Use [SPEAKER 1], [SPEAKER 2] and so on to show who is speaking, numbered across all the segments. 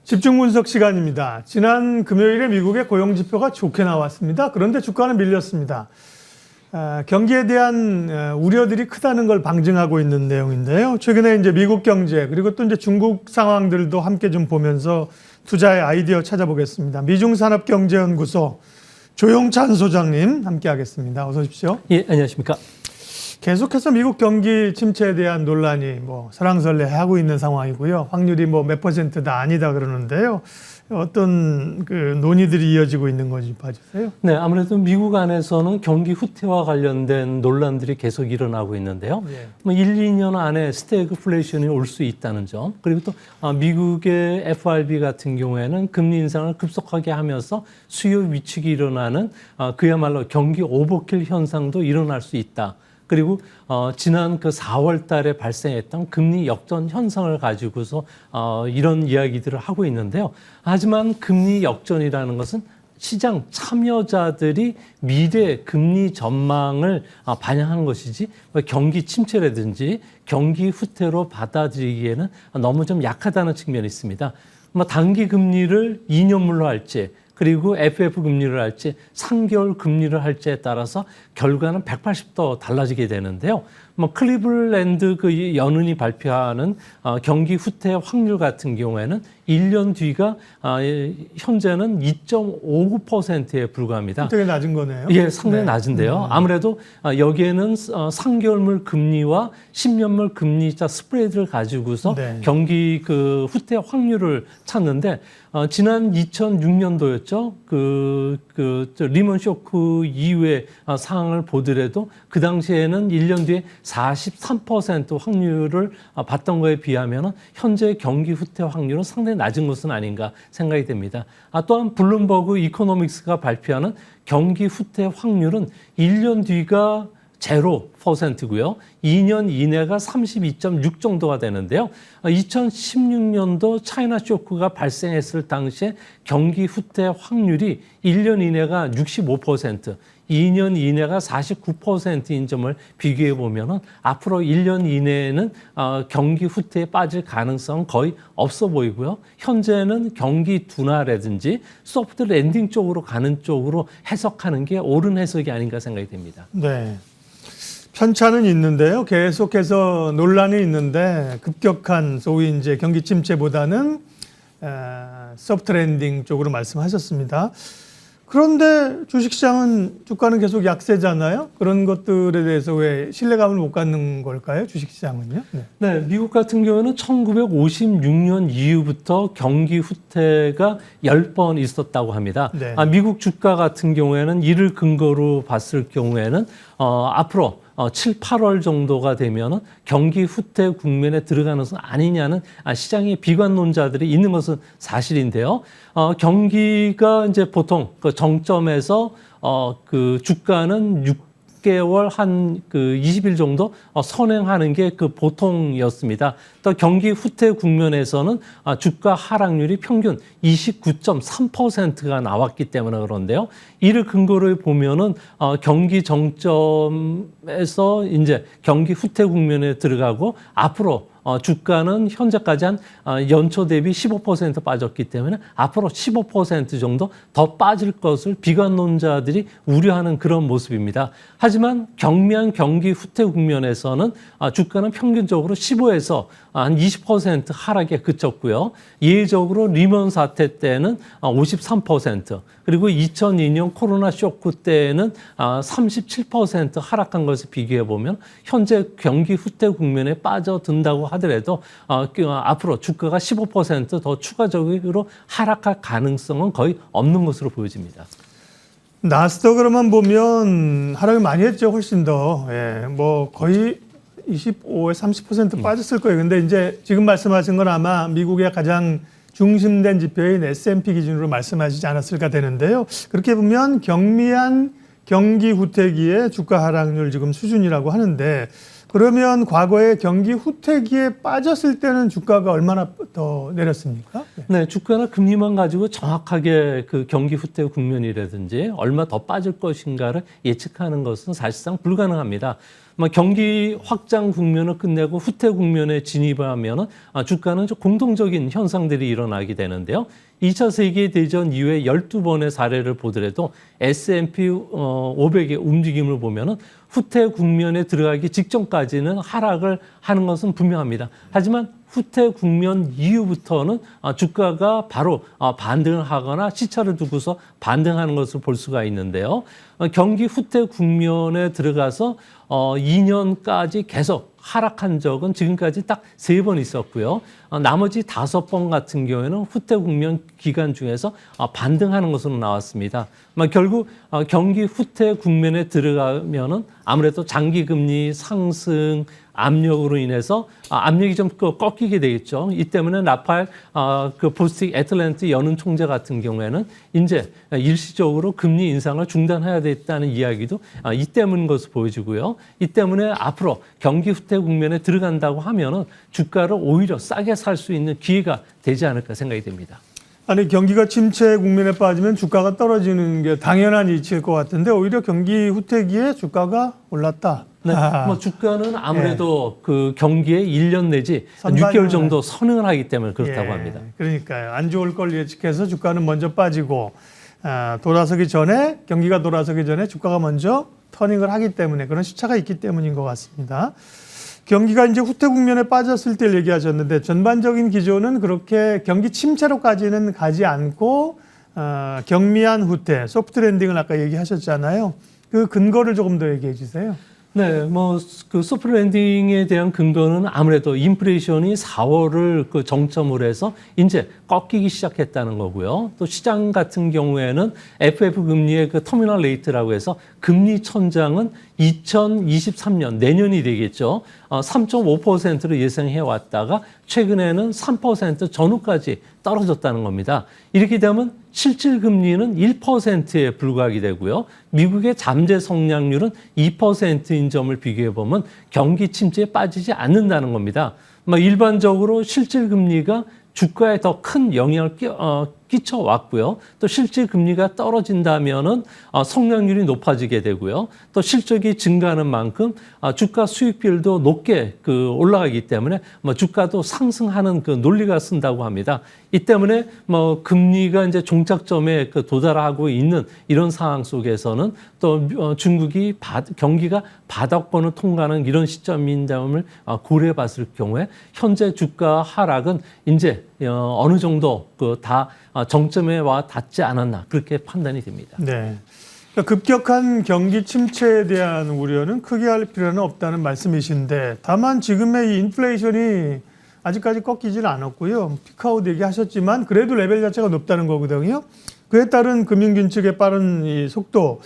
[SPEAKER 1] 집중 분석 시간입니다. 지난 금요일에 미국의 고용 지표가 좋게 나왔습니다. 그런데 주가는 밀렸습니다. 경기에 대한 우려들이 크다는 걸 방증하고 있는 내용인데요. 최근에 이제 미국 경제 그리고 또 이제 중국 상황들도 함께 좀 보면서 투자의 아이디어 찾아보겠습니다. 미중산업경제연구소 조용찬 소장님 함께하겠습니다. 어서 오십시오.
[SPEAKER 2] 예, 안녕하십니까.
[SPEAKER 1] 계속해서 미국 경기 침체에 대한 논란이 설왕설래하고 있는 상황이고요. 확률이 몇 %다 아니다 그러는데요. 어떤 논의들이 이어지고 있는 건지 봐주세요.
[SPEAKER 2] 네, 아무래도 미국 안에서는 경기 후퇴와 관련된 논란들이 계속 일어나고 있는데요. 예. 1, 2년 안에 스태그플레이션이 올 수 있다는 점, 그리고 또 미국의 FRB 같은 경우에는 금리 인상을 급속하게 하면서 수요 위축이 일어나는 그야말로 경기 오버킬 현상도 일어날 수 있다. 그리고 지난 4월 달에 발생했던 금리 역전 현상을 가지고서 이런 이야기들을 하고 있는데요. 하지만 금리 역전이라는 것은 시장 참여자들이 미래 금리 전망을 반영한 것이지 경기 침체라든지 경기 후퇴로 받아들이기에는 너무 좀 약하다는 측면이 있습니다. 단기 금리를 2년물로 할지 그리고 FF 금리를 할지 3개월 금리를 할지에 따라서 결과는 180도 달라지게 되는데요. 클리블랜드 연은이 발표하는 경기 후퇴 확률 같은 경우에는 1년 뒤가 현재는 2.59%에 불과합니다.
[SPEAKER 1] 되게 낮은 거네요.
[SPEAKER 2] 예, 상당히 낮은데요. 아무래도 여기에는 3개월물 금리와 10년물 금리자 스프레드를 가지고서 경기 후퇴 확률을 찾는데 지난 2006년도였죠. 리먼 쇼크 이후의 상황을 보더라도 그 당시에는 1년 뒤에 43% 확률을 봤던 거에 비하면 현재 경기 후퇴 확률은 상당히 낮은 것은 아닌가 생각이 됩니다. 또한 블룸버그 이코노믹스가 발표하는 경기 후퇴 확률은 1년 뒤가 0%고요. 2년 이내가 32.6 정도가 되는데요. 2016년도 차이나 쇼크가 발생했을 당시에 경기 후퇴 확률이 1년 이내가 65%, 2년 이내가 49%인 점을 비교해 보면 앞으로 1년 이내에는 경기 후퇴에 빠질 가능성은 거의 없어 보이고요. 현재는 경기 둔화라든지 소프트 랜딩 쪽으로 가는 쪽으로 해석하는 게 옳은 해석이 아닌가 생각이 됩니다.
[SPEAKER 1] 네. 편차는 있는데요. 계속해서 논란이 있는데 급격한 소위 이제 경기 침체보다는 소프트 랜딩 쪽으로 말씀하셨습니다. 그런데 주식시장은 주가는 계속 약세잖아요. 그런 것들에 대해서 왜 신뢰감을 못 갖는 걸까요? 주식시장은요?
[SPEAKER 2] 네, 미국 같은 경우는 1956년 이후부터 경기 후퇴가 10번 있었다고 합니다. 네. 미국 주가 같은 경우에는 이를 근거로 봤을 경우에는 앞으로 7, 8월 정도가 되면 경기 후퇴 국면에 들어가는 것은 아니냐는 시장의 비관론자들이 있는 것은 사실인데요. 경기가 이제 보통 정점에서 주가는 6개월 한 20일 정도 선행하는 게 보통이었습니다. 또 경기 후퇴 국면에서는 주가 하락률이 평균 29.3%가 나왔기 때문에 그런데요. 이를 근거로 보면은 경기 정점에서 이제 경기 후퇴 국면에 들어가고 앞으로 주가는 현재까지 한 연초 대비 15% 빠졌기 때문에 앞으로 15% 정도 더 빠질 것을 비관론자들이 우려하는 그런 모습입니다. 하지만 경미한 경기 후퇴 국면에서는 주가는 평균적으로 15에서 한 20% 하락에 그쳤고요. 예외적으로 리먼 사태 때는 53%, 그리고 2002년 코로나 쇼크 때는 37% 하락한 것을 비교해 보면 현재 경기 후퇴 국면에 빠져든다고 하더라도 앞으로 주가가 15% 더 추가적으로 하락할 가능성은 거의 없는 것으로 보여집니다.
[SPEAKER 1] 나스닥으로만 보면 하락을 많이 했죠. 훨씬 더. 거의 25에서 30% 빠졌을 거예요. 근데 이제 지금 말씀하신 건 아마 미국의 가장 중심된 지표인 S&P 기준으로 말씀하시지 않았을까 되는데요. 그렇게 보면 경미한 경기 후퇴기의 주가 하락률 지금 수준이라고 하는데, 그러면 과거에 경기 후퇴기에 빠졌을 때는 주가가 얼마나 더 내렸습니까?
[SPEAKER 2] 네, 주가나 금리만 가지고 정확하게 경기 후퇴 국면이라든지 얼마 더 빠질 것인가를 예측하는 것은 사실상 불가능합니다. 경기 확장 국면을 끝내고 후퇴 국면에 진입하면은 주가는 좀 공통적인 현상들이 일어나게 되는데요. 2차 세계대전 이후에 12번의 사례를 보더라도 S&P 500의 움직임을 보면은 후퇴 국면에 들어가기 직전까지는 하락을 하는 것은 분명합니다. 하지만 후퇴 국면 이후부터는 주가가 바로 반등을 하거나 시차를 두고서 반등하는 것을 볼 수가 있는데요. 경기 후퇴 국면에 들어가서 2년까지 계속 하락한 적은 지금까지 딱 3번 있었고요. 나머지 5번 같은 경우에는 후퇴 국면 기간 중에서 반등하는 것으로 나왔습니다. 결국 경기 후퇴 국면에 들어가면은 아무래도 장기 금리 상승 압력으로 인해서 압력이 좀 꺾이게 되겠죠. 이 때문에 라팔 그 보스틱 애틀랜트 연은 총재 같은 경우에는 이제 일시적으로 금리 인상을 중단해야 됐다는 이야기도 이 때문인 것으로 보여지고요. 이 때문에 앞으로 경기 후퇴 국면에 들어간다고 하면은 주가를 오히려 싸게 살 수 있는 기회가 되지 않을까 생각이 됩니다.
[SPEAKER 1] 아니 경기가 침체 국면에 빠지면 주가가 떨어지는 게 당연한 이치일 것 같은데 오히려 경기 후퇴기에 주가가 올랐다.
[SPEAKER 2] 네, 주가는 아무래도 그 경기에 1년 내지 6개월 정도 선응을 하기 때문에 그렇다고 합니다.
[SPEAKER 1] 그러니까요. 안 좋을 걸 예측해서 주가는 먼저 빠지고 경기가 돌아서기 전에 주가가 먼저 터닝을 하기 때문에 그런 시차가 있기 때문인 것 같습니다. 경기가 이제 후퇴 국면에 빠졌을 때 얘기하셨는데 전반적인 기조는 그렇게 경기 침체로까지는 가지 않고 경미한 후퇴, 소프트 랜딩을 아까 얘기하셨잖아요. 그 근거를 조금 더 얘기해 주세요.
[SPEAKER 2] 네, 그 소프트 랜딩에 대한 근거는 아무래도 인플레이션이 4월을 그 정점으로 해서 이제 꺾이기 시작했다는 거고요. 또 시장 같은 경우에는 FF 금리의 그 터미널 레이트라고 해서 금리 천장은 2023년 내년이 되겠죠. 3.5%로 예상해 왔다가 최근에는 3% 전후까지 떨어졌다는 겁니다. 이렇게 되면 실질 금리는 1%에 불과하게 되고요. 미국의 잠재 성장률은 2%인 점을 비교해 보면 경기 침체에 빠지지 않는다는 겁니다. 일반적으로 실질 금리가 주가에 더 큰 영향을 끼쳐 왔고요. 또 실질 금리가 떨어진다면은 성장률이 높아지게 되고요. 또 실적이 증가하는 만큼 주가 수익비율도 높게 올라가기 때문에 주가도 상승하는 그 논리가 쓴다고 합니다. 이 때문에 금리가 이제 종착점에 도달하고 있는 이런 상황 속에서는 또 중국이 경기가 바닥권을 통과하는 이런 시점인 점을 고려해 봤을 경우에 현재 주가 하락은 이제 어느 정도 다 정점에 와 닿지 않았나 그렇게 판단이 됩니다.
[SPEAKER 1] 네. 그러니까 급격한 경기 침체에 대한 우려는 크게 할 필요는 없다는 말씀이신데 다만 지금의 이 인플레이션이 아직까지 꺾이지는 않았고요. 피크아웃 얘기하셨지만 그래도 레벨 자체가 높다는 거거든요. 그에 따른 금융균축의 빠른 이 속도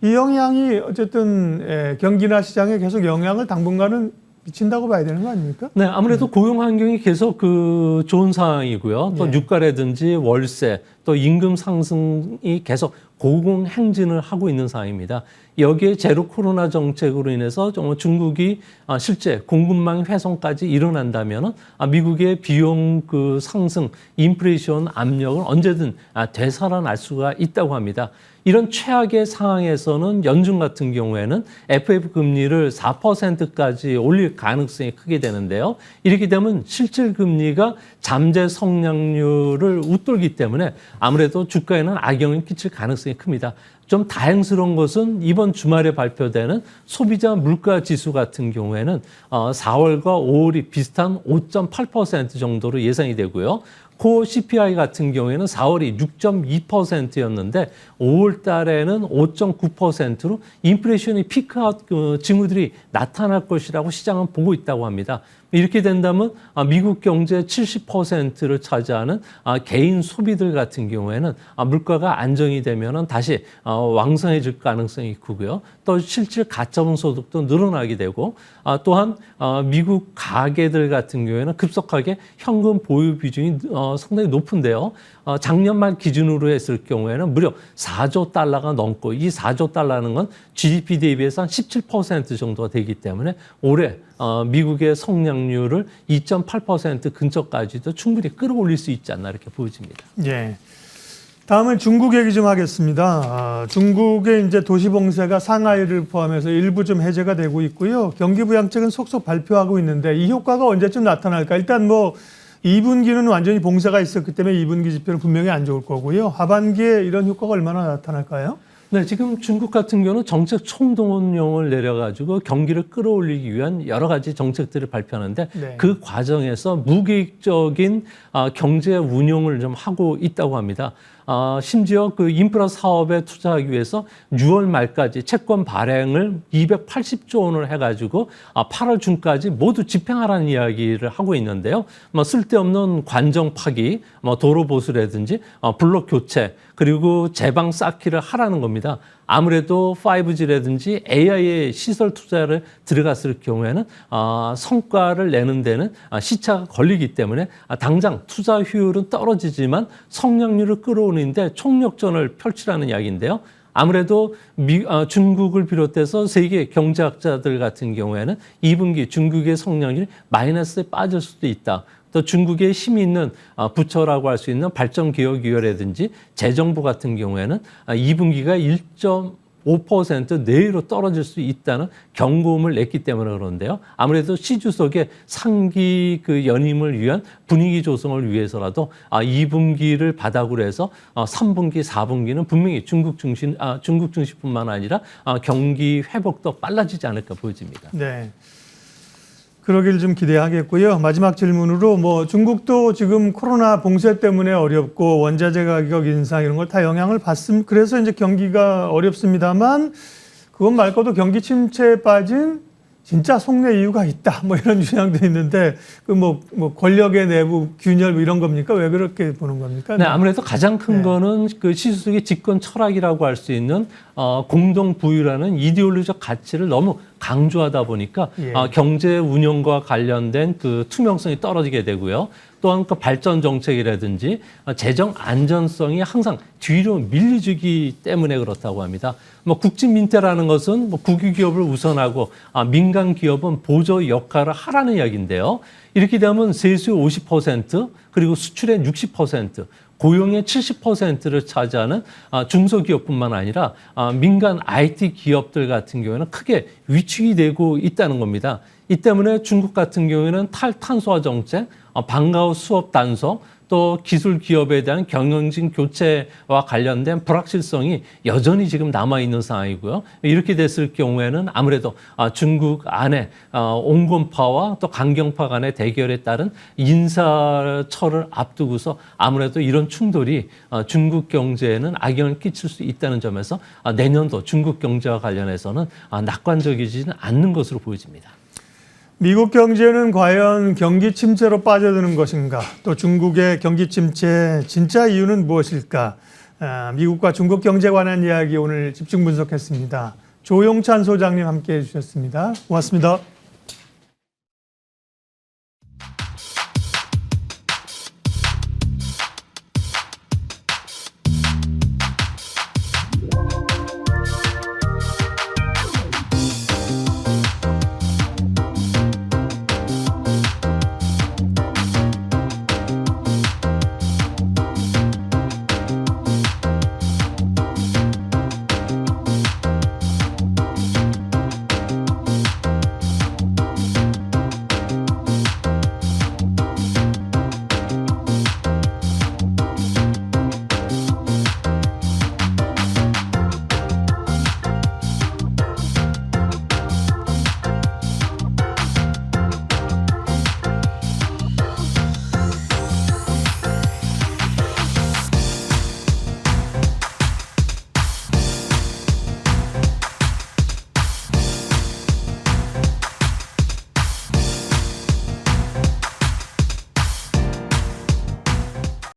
[SPEAKER 1] 이 영향이 어쨌든 경기나 시장에 계속 영향을 당분간은 미친다고 봐야 되는 거 아닙니까?
[SPEAKER 2] 네, 아무래도 고용 환경이 계속 좋은 상황이고요. 또 유가라든지 월세, 또 임금 상승이 계속 고공행진을 하고 있는 상황입니다. 여기에 제로 코로나 정책으로 인해서 정말 중국이 실제 공급망 훼손까지 일어난다면 미국의 비용 상승, 인플레이션 압력을 언제든 되살아날 수가 있다고 합니다. 이런 최악의 상황에서는 연준 같은 경우에는 FF 금리를 4%까지 올릴 가능성이 크게 되는데요. 이렇게 되면 실질 금리가 잠재 성장률을 웃돌기 때문에 아무래도 주가에는 악영향을 끼칠 가능성이 큽니다. 좀 다행스러운 것은 이번 주말에 발표되는 소비자 물가 지수 같은 경우에는 4월과 5월이 비슷한 5.8% 정도로 예상이 되고요. 코어 CPI 같은 경우에는 4월이 6.2%였는데 5월 달에는 5.9%로 인플레이션이 피크아웃 징후들이 나타날 것이라고 시장은 보고 있다고 합니다. 이렇게 된다면 미국 경제 70%를 차지하는 개인 소비들 같은 경우에는 물가가 안정이 되면 다시 왕성해질 가능성이 크고요. 또 실질 가처분 소득도 늘어나게 되고 또한 미국 가계들 같은 경우에는 급속하게 현금 보유 비중이 상당히 높은데요. 작년 말 기준으로 했을 경우에는 무려 4조 달러가 넘고 이 4조 달러는 건 GDP 대비해서 한 17% 정도가 되기 때문에 올해 미국의 성장률을 2.8% 근처까지도 충분히 끌어올릴 수 있지 않나 이렇게 보여집니다.
[SPEAKER 1] 예. 다음은 중국 얘기 좀 하겠습니다. 중국의 이제 도시 봉쇄가 상하이를 포함해서 일부 좀 해제가 되고 있고요. 경기부양책은 속속 발표하고 있는데 이 효과가 언제쯤 나타날까? 일단 뭐 2분기는 완전히 봉쇄가 있었기 때문에 2분기 지표는 분명히 안 좋을 거고요. 하반기에 이런 효과가 얼마나 나타날까요?
[SPEAKER 2] 네, 지금 중국 같은 경우는 정책 총동원령을 내려가지고 경기를 끌어올리기 위한 여러 가지 정책들을 발표하는데
[SPEAKER 1] 네.
[SPEAKER 2] 그 과정에서 무계획적인 경제 운용을 좀 하고 있다고 합니다. 심지어 그 인프라 사업에 투자하기 위해서 6월 말까지 채권 발행을 280조 원을 해가지고 8월 중까지 모두 집행하라는 이야기를 하고 있는데요. 뭐 쓸데없는 관정 파기, 뭐 도로 보수라든지 블록 교체 그리고 제방 쌓기를 하라는 겁니다. 아무래도 5G라든지 AI의 시설 투자를 들어갔을 경우에는 성과를 내는 데는 시차가 걸리기 때문에 당장 투자 효율은 떨어지지만 성장률을 끌어오는데 총력전을 펼치라는 이야기인데요. 아무래도 중국을 비롯해서 세계 경제학자들 같은 경우에는 2분기 중국의 성장률이 마이너스에 빠질 수도 있다. 또 중국에 힘이 있는 부처라고 할 수 있는 발전기업위원회라든지 재정부 같은 경우에는 2분기가 1.5% 내외로 떨어질 수 있다는 경고음을 냈기 때문에 그런데요. 아무래도 시주석의 상기 그 연임을 위한 분위기 조성을 위해서라도 2분기를 바닥으로 해서 3분기, 4분기는 분명히 중국 증시뿐만 아니라 경기 회복도 빨라지지 않을까 보여집니다.
[SPEAKER 1] 네. 그러길 좀 기대하겠고요. 마지막 질문으로 뭐 중국도 지금 코로나 봉쇄 때문에 어렵고 원자재 가격 인상 이런 걸 다 영향을 받습니다. 그래서 이제 경기가 어렵습니다만 그것 말고도 경기 침체에 빠진 진짜 속내 이유가 있다. 뭐 이런 주장도 있는데 그 뭐 권력의 내부 균열 뭐 이런 겁니까? 왜 그렇게 보는 겁니까?
[SPEAKER 2] 네, 아무래도 가장 큰
[SPEAKER 1] 네.
[SPEAKER 2] 거는 그 시수석의 집권 철학이라고 할 수 있는 공동 부유라는 이데올로기적 가치를 너무 강조하다 보니까
[SPEAKER 1] 예.
[SPEAKER 2] 경제 운영과 관련된 그 투명성이 떨어지게 되고요. 또한 그 발전 정책이라든지 재정 안전성이 항상 뒤로 밀려주기 때문에 그렇다고 합니다. 뭐 국진 민태라는 것은 뭐 국유 기업을 우선하고 민간 기업은 보조 역할을 하라는 이야기인데요. 이렇게 되면 세수의 50% 그리고 수출의 60% 고용의 70%를 차지하는 중소기업뿐만 아니라 민간 IT 기업들 같은 경우에는 크게 위축이 되고 있다는 겁니다. 이 때문에 중국 같은 경우에는 탈탄소화 정책, 방과후 수업 단속, 또 기술 기업에 대한 경영진 교체와 관련된 불확실성이 여전히 지금 남아있는 상황이고요. 이렇게 됐을 경우에는 아무래도 중국 안에 온건파와 또 강경파 간의 대결에 따른 인사철을 앞두고서 아무래도 이런 충돌이 중국 경제에는 악영향을 끼칠 수 있다는 점에서 내년도 중국 경제와 관련해서는 낙관적이지는 않는 것으로 보여집니다.
[SPEAKER 1] 미국 경제는 과연 경기 침체로 빠져드는 것인가? 또 중국의 경기 침체 진짜 이유는 무엇일까? 미국과 중국 경제에 관한 이야기 오늘 집중 분석했습니다. 조용찬 소장님 함께해 주셨습니다. 고맙습니다.